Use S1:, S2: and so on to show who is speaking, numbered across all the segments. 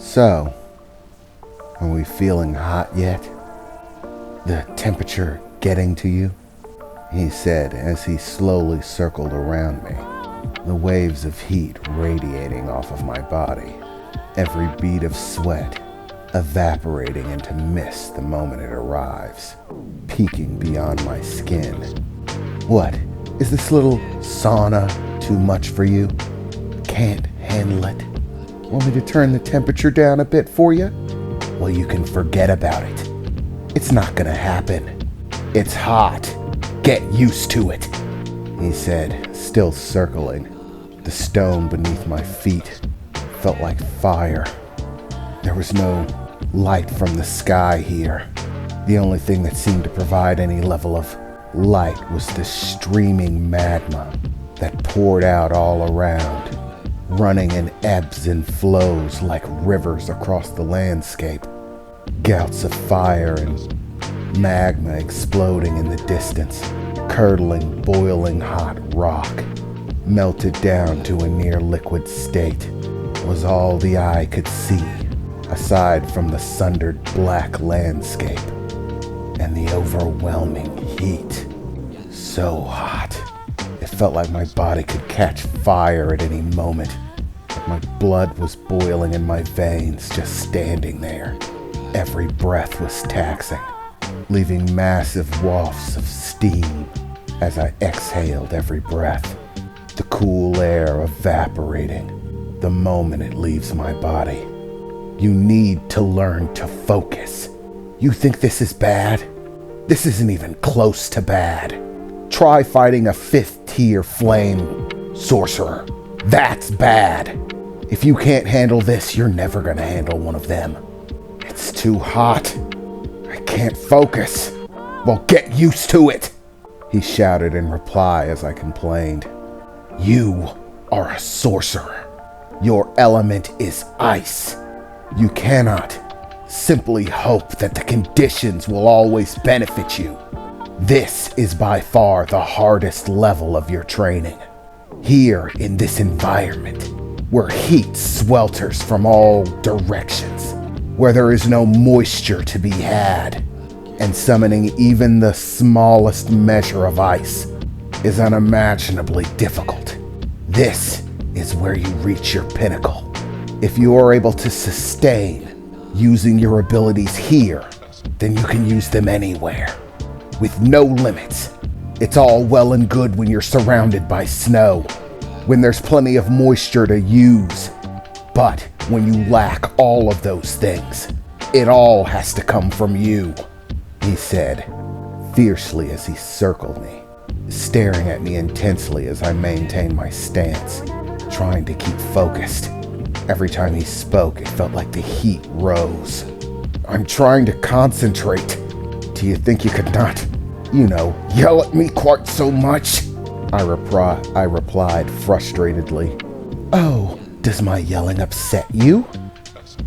S1: So, are we feeling hot yet? The temperature getting to you? He said as he slowly circled around me, the waves of heat radiating off of my body, every bead of sweat evaporating into mist the moment it arrives, peeking beyond my skin. What? Is this little sauna too much for you? Can't handle it? Want me to turn the temperature down a bit for you? Well, you can forget about it. It's not gonna happen. It's hot. Get used to it, he said, still circling. The stone beneath my feet felt like fire. There was no light from the sky here. The only thing that seemed to provide any level of light was the streaming magma that poured out all around, running in ebbs and flows like rivers across the landscape. Gouts of fire and magma exploding in the distance, curdling, boiling hot rock, melted down to a near liquid state, was all the eye could see, aside from the sundered black landscape and the overwhelming heat. So hot. It felt like my body could catch fire at any moment. My blood was boiling in my veins just standing there. Every breath was taxing, leaving massive wafts of steam as I exhaled every breath, the cool air evaporating the moment it leaves my body. You need to learn to focus. You think this is bad? This isn't even close to bad. Try fighting a 5th tier flame sorcerer. That's bad. If you can't handle this, you're never gonna handle one of them. It's too hot. I can't focus. Well, get used to it, he shouted in reply as I complained. You are a sorcerer. Your element is ice. You cannot simply hope that the conditions will always benefit you. This is by far the hardest level of your training. Here in this environment, where heat swelters from all directions, where there is no moisture to be had, and summoning even the smallest measure of ice is unimaginably difficult. This is where you reach your pinnacle. If you are able to sustain using your abilities here, then you can use them anywhere, with no limits. It's all well and good when you're surrounded by snow, when there's plenty of moisture to use. But when you lack all of those things, it all has to come from you, he said, fiercely as he circled me, staring at me intensely as I maintained my stance, trying to keep focused. Every time he spoke, it felt like the heat rose. I'm trying to concentrate. Do you think you could not, yell at me quite so much? I replied frustratedly. Oh, does my yelling upset you?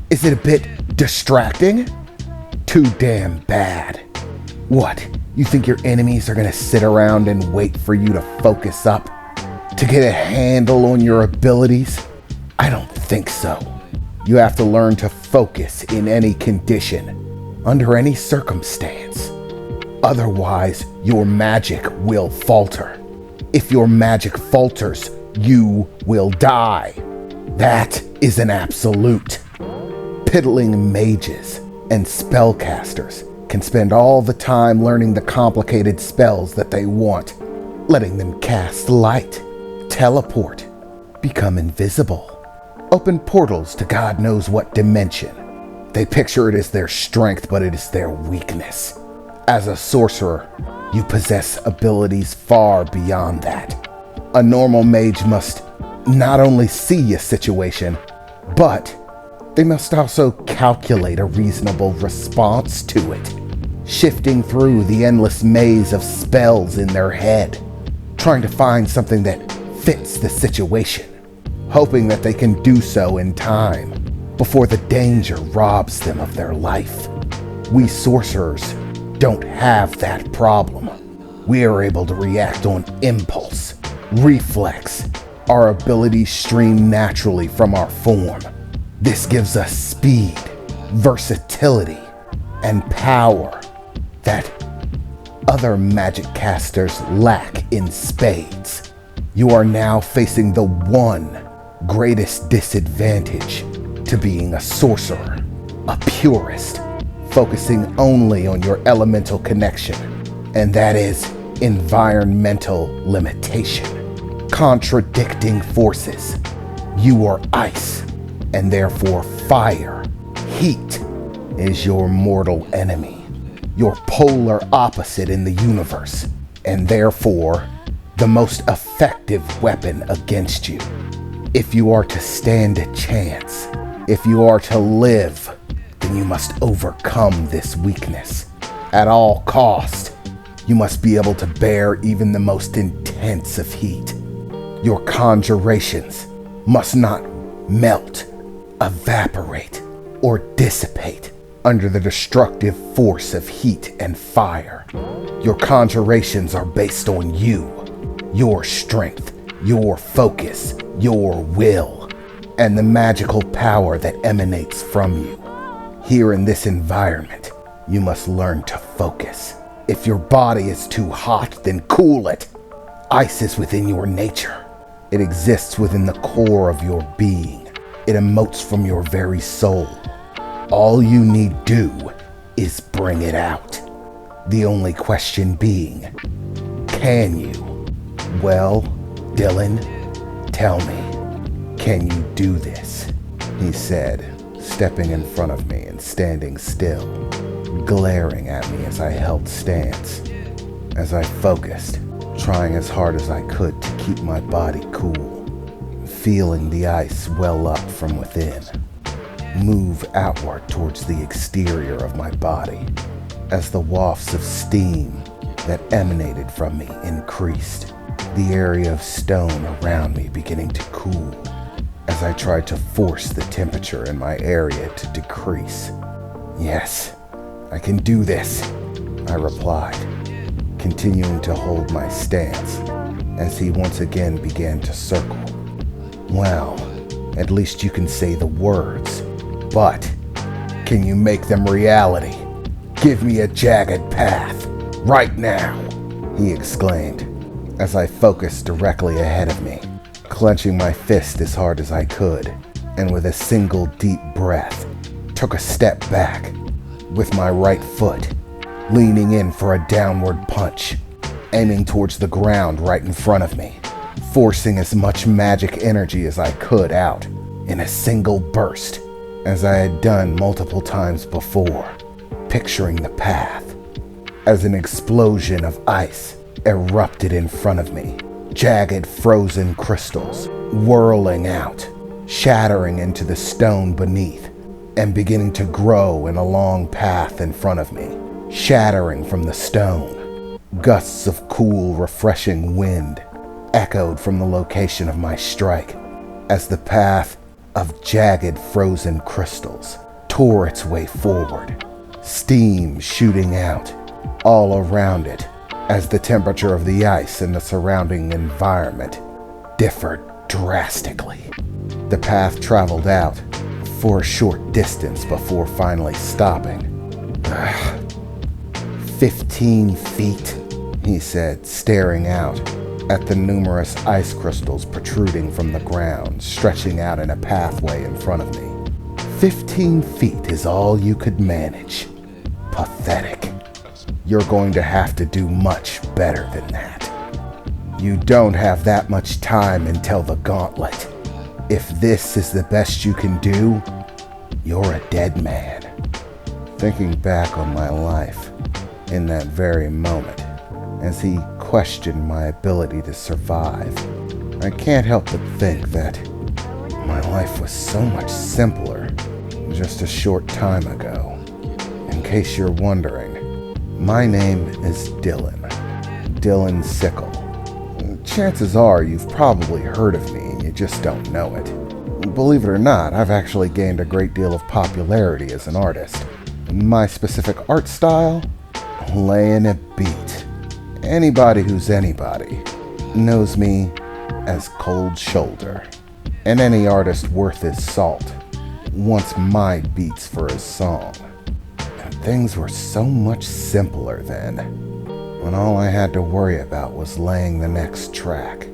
S1: Is it a bit distracting? Too damn bad. What, you think your enemies are gonna sit around and wait for you to focus up? To get a handle on your abilities? I don't think so. You have to learn to focus in any condition, under any circumstance. Otherwise, your magic will falter. If your magic falters, you will die. That is an absolute. Piddling mages and spellcasters can spend all the time learning the complicated spells that they want, letting them cast light, teleport, become invisible, open portals to God knows what dimension. They picture it as their strength, but it is their weakness. As a sorcerer, you possess abilities far beyond that. A normal mage must not only see a situation, but they must also calculate a reasonable response to it, shifting through the endless maze of spells in their head, trying to find something that fits the situation, hoping that they can do so in time before the danger robs them of their life. We sorcerers don't have that problem. We are able to react on impulse, reflex. Our abilities stream naturally from our form. This gives us speed, versatility, and power that other magic casters lack in spades. You are now facing the one greatest disadvantage to being a sorcerer, a purist, focusing only on your elemental connection, and that is environmental limitation. Contradicting forces. You are ice, and therefore fire. Heat is your mortal enemy, your polar opposite in the universe, and therefore the most effective weapon against you. If you are to stand a chance, if you are to live, then you must overcome this weakness. At all cost, you must be able to bear even the most intense of heat. Your conjurations must not melt, evaporate, or dissipate under the destructive force of heat and fire. Your conjurations are based on you, your strength, your focus, your will, and the magical power that emanates from you. Here in this environment, you must learn to focus. If your body is too hot, then cool it. Ice is within your nature. It exists within the core of your being. It emotes from your very soul. All you need do is bring it out. The only question being, can you? Well, Dylan, tell me, can you do this? He said, stepping in front of me and standing still, glaring at me as I held stance. As I focused, trying as hard as I could to keep my body cool, feeling the ice well up from within, move outward towards the exterior of my body as the wafts of steam that emanated from me increased, the area of stone around me beginning to cool as I tried to force the temperature in my area to decrease. Yes, I can do this, I replied, continuing to hold my stance as he once again began to circle. Well, at least you can say the words, but can you make them reality? Give me a jagged path, right now, he exclaimed as I focused directly ahead of me, clenching my fist as hard as I could, and with a single deep breath, took a step back with my right foot, leaning in for a downward punch, aiming towards the ground right in front of me, forcing as much magic energy as I could out in a single burst, as I had done multiple times before, picturing the path as an explosion of ice erupted in front of me, jagged frozen crystals whirling out, shattering into the stone beneath, and beginning to grow in a long path in front of me, shattering from the stone. Gusts of cool, refreshing wind echoed from the location of my strike as the path of jagged frozen crystals tore its way forward, steam shooting out all around it as the temperature of the ice and the surrounding environment differed drastically. The path traveled out for a short distance before finally stopping. 15 feet, he said, staring out at the numerous ice crystals protruding from the ground, stretching out in a pathway in front of me. 15 feet is all you could manage. Pathetic. You're going to have to do much better than that. You don't have that much time until the gauntlet. If this is the best you can do, you're a dead man. Thinking back on my life in that very moment, as he questioned my ability to survive, I can't help but think that my life was so much simpler just a short time ago. In case you're wondering, my name is Dylan Sickle. Chances are you've probably heard of me and you just don't know it. Believe it or not, I've actually gained a great deal of popularity as an artist. My specific art style? Laying a beat. Anybody who's anybody knows me as Cold Shoulder. And any artist worth his salt wants my beats for his song. And things were so much simpler then, when all I had to worry about was laying the next track.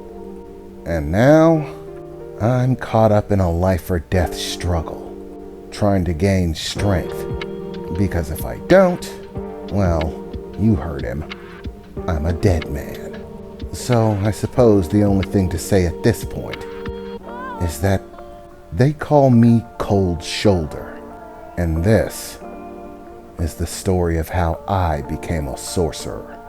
S1: And now, I'm caught up in a life or death struggle, trying to gain strength. Because if I don't, well, you heard him. I'm a dead man. So I suppose the only thing to say at this point is that they call me Cold Shoulder. And this is the story of how I became a sorcerer.